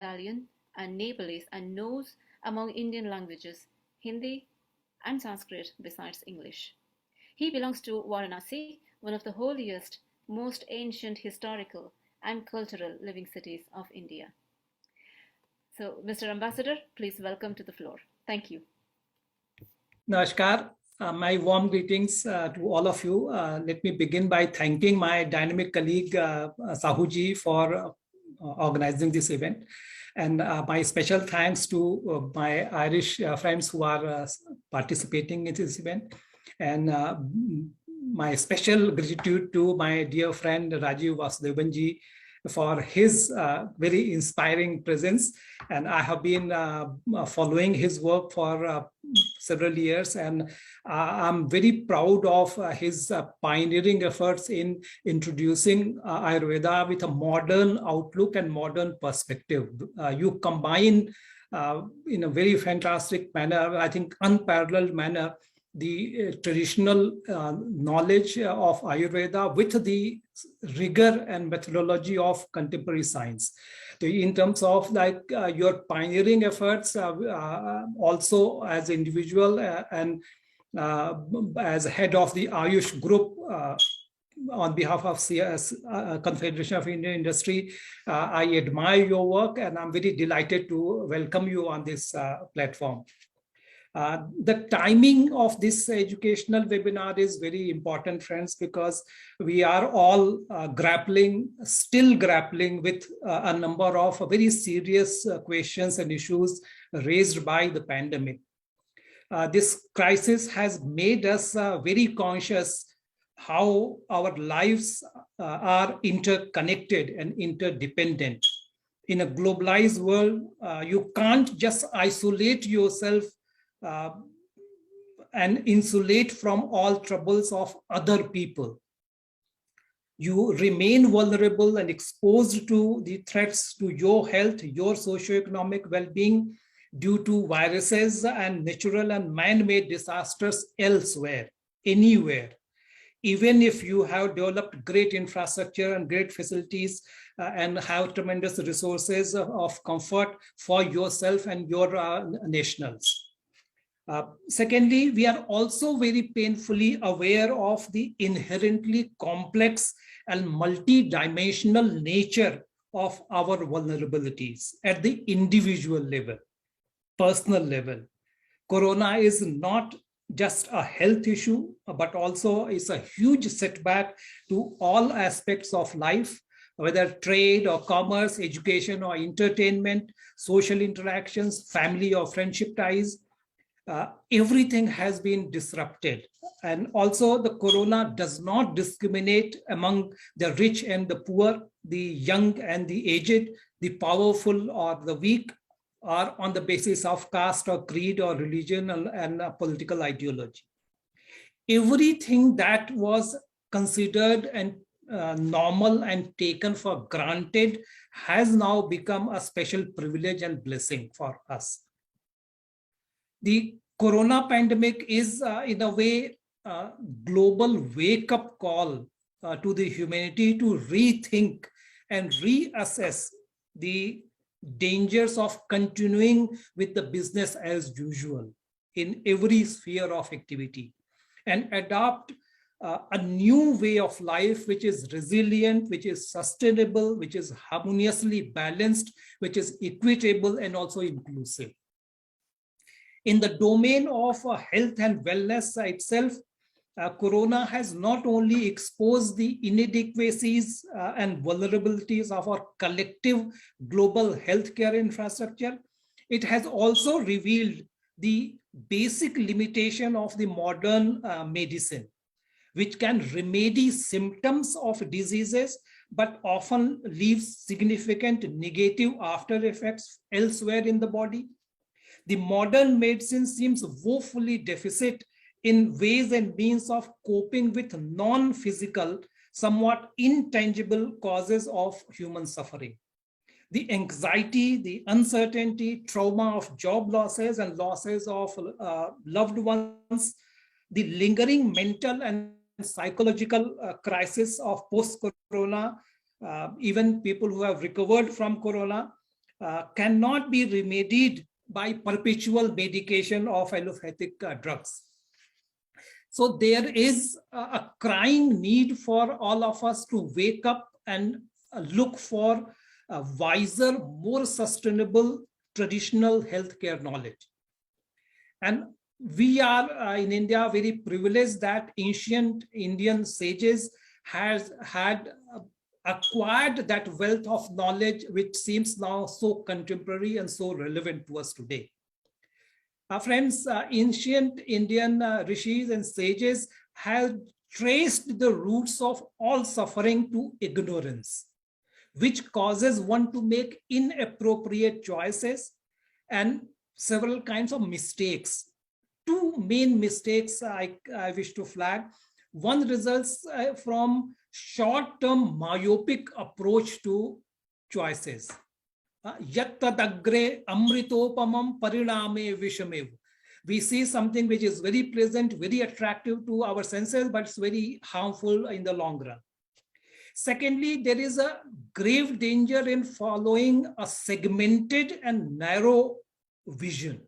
Italian, and Nepalese, and knows among Indian languages Hindi and Sanskrit besides English. He belongs to Varanasi, one of the holiest, most ancient historical and cultural living cities of India. So, Mr. Ambassador, please welcome to the floor. Thank you. Namaskar. My warm greetings to all of you. Let me begin by thanking my dynamic colleague Sahuji for organizing this event. And my special thanks to my Irish friends who are participating in this event. And my special gratitude to my dear friend Rajiv Vasudevanji for his very inspiring presence. And I have been following his work for several years, and I'm very proud of his pioneering efforts in introducing Ayurveda with a modern outlook and modern perspective. You combine in a very fantastic manner, I think unparalleled manner, the traditional knowledge of Ayurveda with the rigor and methodology of contemporary science. So in terms of like your pioneering efforts, also as individual and as head of the Ayush group on behalf of CS, Confederation of Indian Industry, I admire your work, and I'm very delighted to welcome you on this platform. The timing of this educational webinar is very important, friends, because we are all still grappling with a number of very serious questions and issues raised by the pandemic. This crisis has made us very conscious how our lives are interconnected and interdependent. In a globalized world, you can't just isolate yourself and insulate from all troubles of other people. You remain vulnerable and exposed to the threats to your health, your socioeconomic well-being due to viruses and natural and man-made disasters elsewhere, anywhere. Even if you have developed great infrastructure and great facilities and have tremendous resources of comfort for yourself and your nationals. Secondly, we are also very painfully aware of the inherently complex and multidimensional nature of our vulnerabilities at the individual level, personal level. Corona is not just a health issue, but also is a huge setback to all aspects of life, whether trade or commerce, education or entertainment, social interactions, family or friendship ties. Everything has been disrupted. And also the corona does not discriminate among the rich and the poor, the young and the aged, the powerful or the weak, or on the basis of caste or creed or religion and political ideology. Everything that was considered and normal and taken for granted has now become a special privilege and blessing for us. The corona pandemic is in a way a global wake-up call to the humanity to rethink and reassess the dangers of continuing with the business as usual in every sphere of activity and adopt a new way of life which is resilient, which is sustainable, which is harmoniously balanced, which is equitable and also inclusive. In the domain of health and wellness itself, corona has not only exposed the inadequacies and vulnerabilities of our collective global healthcare infrastructure, it has also revealed the basic limitation of the modern medicine, which can remedy symptoms of diseases, but often leaves significant negative after effects elsewhere in the body. The modern medicine seems woefully deficit in ways and means of coping with non-physical, somewhat intangible causes of human suffering. The anxiety, the uncertainty, trauma of job losses and losses of loved ones, the lingering mental and psychological crisis of post-corona, even people who have recovered from corona, cannot be remedied by perpetual medication of allopathic drugs. So there is a crying need for all of us to wake up and look for a wiser, more sustainable traditional healthcare knowledge. And we are in India very privileged that ancient Indian sages has had acquired that wealth of knowledge which seems now so contemporary and so relevant to us today. Friends, ancient Indian rishis and sages have traced the roots of all suffering to ignorance, which causes one to make inappropriate choices and several kinds of mistakes. Two main mistakes I wish to flag. One results from short-term myopic approach to choices. Yattadagre amritopamam pariname vishamev. We see something which is very pleasant, very attractive to our senses, but it's very harmful in the long run. Secondly, there is a grave danger in following a segmented and narrow vision.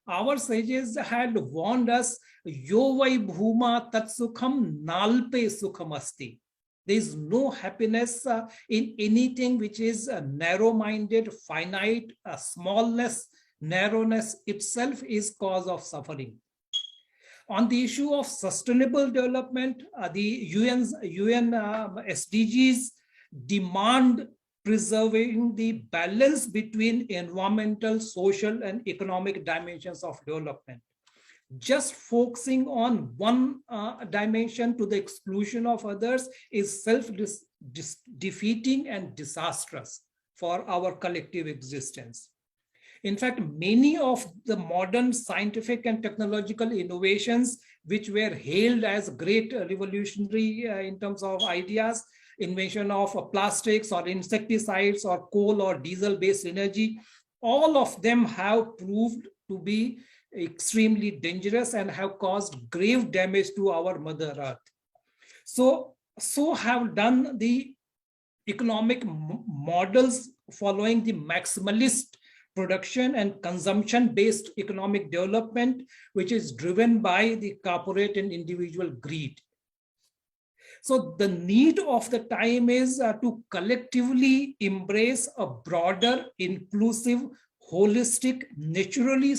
Our sages had warned us, yo vai bhuma tat sukham nalpe sukham asti. There is no happiness in anything which is narrow-minded, finite, smallness, narrowness itself is cause of suffering. On the issue of sustainable development, the UN SDGs demand preserving the balance between environmental, social, and economic dimensions of development. Just focusing on one dimension to the exclusion of others is self-defeating and disastrous for our collective existence. In fact, many of the modern scientific and technological innovations, which were hailed as great revolutionary in terms of ideas, invention of plastics or insecticides or coal or diesel-based energy, all of them have proved to be extremely dangerous and have caused grave damage to our Mother Earth. So have done the economic models following the maximalist production and consumption-based economic development, which is driven by the corporate and individual greed. So the need of the time is to collectively embrace a broader, inclusive, holistic, naturally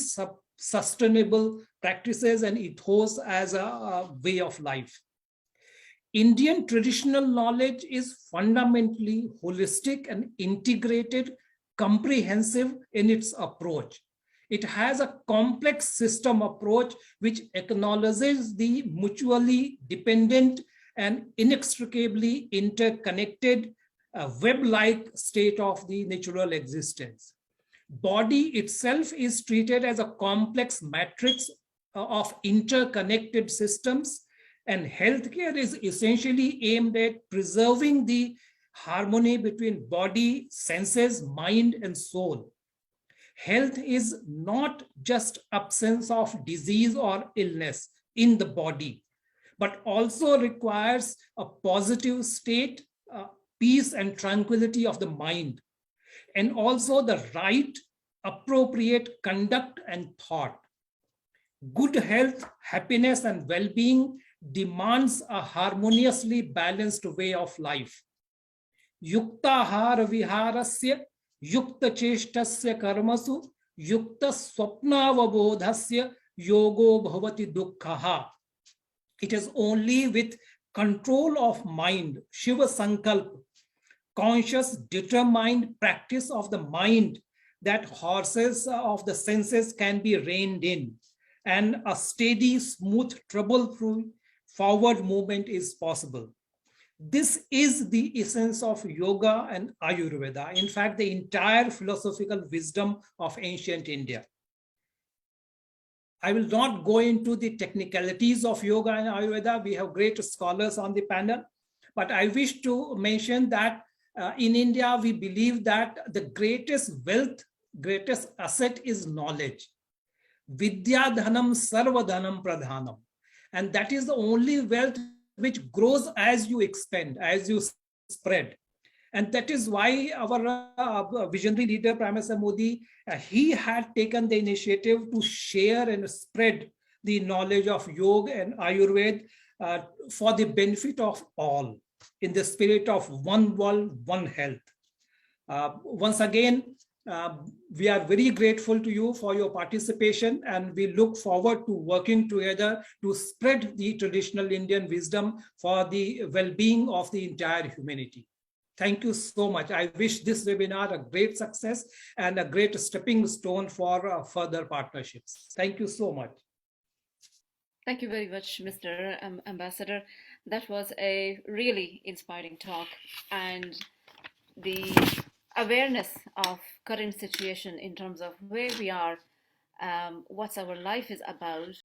sustainable practices and ethos as a way of life. Indian traditional knowledge is fundamentally holistic and integrated, comprehensive in its approach. It has a complex system approach which acknowledges the mutually dependent and inextricably interconnected web-like state of the natural existence. Body itself is treated as a complex matrix of interconnected systems, and healthcare is essentially aimed at preserving the harmony between body, senses, mind, and soul. Health is not just absence of disease or illness in the body, but also requires a positive state, peace and tranquility of the mind, and also the right, appropriate conduct and thought. Good health, happiness, and well-being demands a harmoniously balanced way of life. Yuktahar viharasya, yukta cheshtasya karmasu, yukta swapnavabodhasya, yogo bhavati dukkhaha. It is only with control of mind, Shiva Sankalp, conscious, determined practice of the mind, that horses of the senses can be reined in, and a steady, smooth, trouble-free forward movement is possible. This is the essence of yoga and Ayurveda. In fact, the entire philosophical wisdom of ancient India. I will not go into the technicalities of yoga and Ayurveda. We have great scholars on the panel, but I wish to mention that in India, we believe that the greatest wealth, greatest asset is knowledge. Vidya dhanam sarva dhanam pradhanam. And that is the only wealth which grows as you expand, as you spread. And that is why our visionary leader, Prime Minister Modi, he had taken the initiative to share and spread the knowledge of yoga and Ayurveda for the benefit of all in the spirit of one world, one health. Once again, uh, we are very grateful to you for your participation, and we look forward to working together to spread the traditional Indian wisdom for the well-being of the entire humanity. Thank you so much. I wish this webinar a great success and a great stepping stone for further partnerships. Thank you so much. Thank you very much, Mr. Ambassador. That was a really inspiring talk, and the awareness of current situation in terms of where we are, what our life is about,